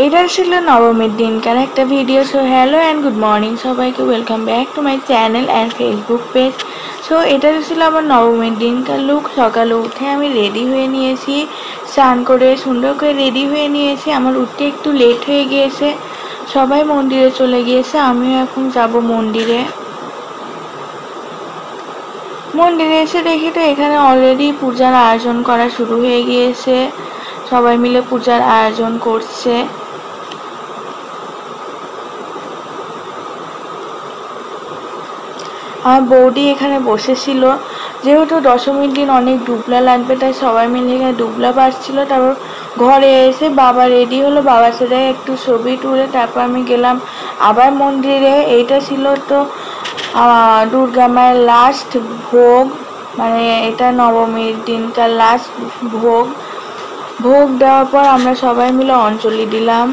এইটা ছিল নবমীর দিনকার একটা video. So hello and good morning সবাইকে, welcome back to my channel and Facebook page. So এটা ছিল আমার নবমীর দিনকার লুক। সকালে উঠে আমি রেডি হয়ে নিয়েছি, স্নান করে সুন্দর করে রেডি হয়ে নিয়েছি। আমার উঠতে একটু লেট হয়ে গিয়েছে, সবাই মন্দিরে চলে গিয়েছে, আমিও এখন যাব মন্দিরে। মন্দিরে এসে দেখি তো এখানে অলরেডি পূজার আয়োজন করা শুরু হয়ে গিয়েছে, সবাই মিলে পূজার আয়োজন করছে। আমার বৌদি এখানে বসেছিল, যেহেতু দশমীর দিন অনেক দুবলা লাগবে তাই সবাই মিলে এখানে দুবলা বাড়ছিল। তারপর ঘরে এসে বাবা রেডি হলো, বাবার সাথে একটু ছবি তুলে তারপর আমি গেলাম আবার মন্দিরে। এইটা ছিল তো দুর্গা মায়ের লাস্ট ভোগ, মানে এটা নবমীর দিনকার লাস্ট ভোগ। ভোগ দেওয়ার পর আমরা সবাই মিলে অঞ্জলি দিলাম।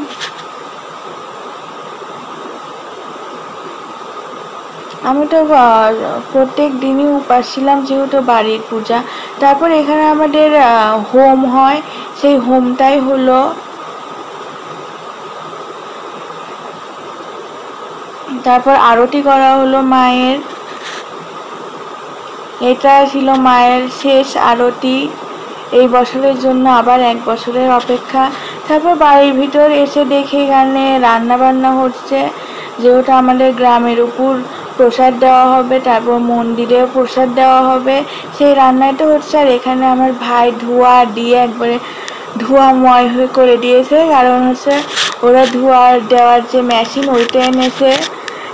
আমি তো প্রত্যেক দিনই উপাস ছিলাম, যেহেতু বাড়ির পূজা। তারপর এখানে আমাদের হোম হয়, সেই হোমটাই হলো। তারপর আরতি করা হলো মায়ের। এটা ছিল মায়ের শেষ আরতি এই বছরের জন্য, আবার এক বছরের অপেক্ষা। তারপর বাড়ির ভিতর এসে দেখে এখানে রান্না বান্না হচ্ছে, যেহেতু আমাদের গ্রামের উপর প্রসাদ দেওয়া হবে, তারপর মন্দিরেও প্রসাদ দেওয়া হবে, সেই রান্নাটা হচ্ছে। আর এখানে আমার ভাই ধোঁয়া দিয়ে একবারে ধোঁয়াময় হয়ে করে দিয়েছে, কারণ হচ্ছে ওরা ধোঁয়া দেওয়ার যে মেশিন ওইটা এনেছে,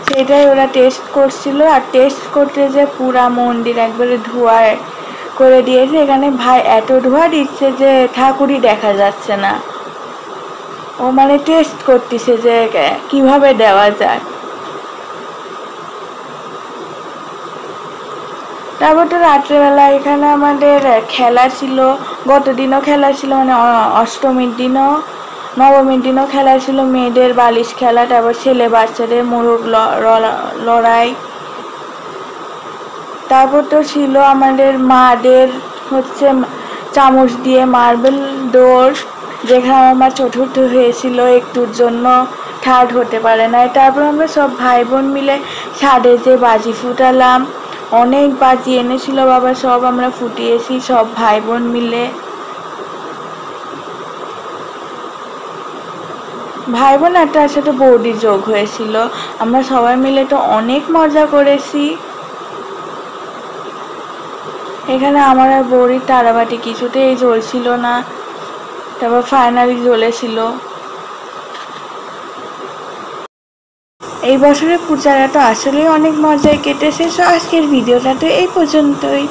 সেটাই ওরা টেস্ট করছিল। আর টেস্ট করতে যে পুরা মন্দির একবারে ধোঁয়ায় করে দিয়েছে। এখানে ভাই এত ধোঁয়া দিচ্ছে যে ঠাকুরই দেখা যাচ্ছে না। ও মানে টেস্ট করতেছে যে কিভাবে দেওয়া যায়। তারপর তো রাত্রেবেলা এখানে আমাদের খেলা ছিল, গতদিনও খেলা ছিল, মানে অষ্টমীর দিনও নবমীর দিনও খেলা ছিল, মেয়েদের বালিশ খেলা, তারপর ছেলে বাচ্চাদের মোরগ লড়াই। তারপর তো ছিল আমাদের মাদের হচ্ছে চামচ দিয়ে মার্বেল দৌড়, যেখানে আমার মা চতুর্থ হয়েছিল, একটুর জন্য থার্ড হতে পারে না। তারপর আমরা সব ভাই বোন মিলে ছাদে যে বাজি ফুটালাম, অনেক বাজি এনেছিল বাবা, সব আমরা ফুটিয়েছি সব ভাই বোন মিলে। ভাই বোন আর তার সাথে বৌদি যোগ হয়েছিল, আমরা সবাই মিলে তো অনেক মজা করেছি। এখানে আমার আর বৌদির তারাবাতি কিছুতেই জ্বলছিল না, তারপর ফাইনালি জ্বলেছিল। এই বছরের পূজাটা তো আসলেই অনেক মজায় কেটেছে। সো আজকের ভিডিওটা তো এই পর্যন্তই।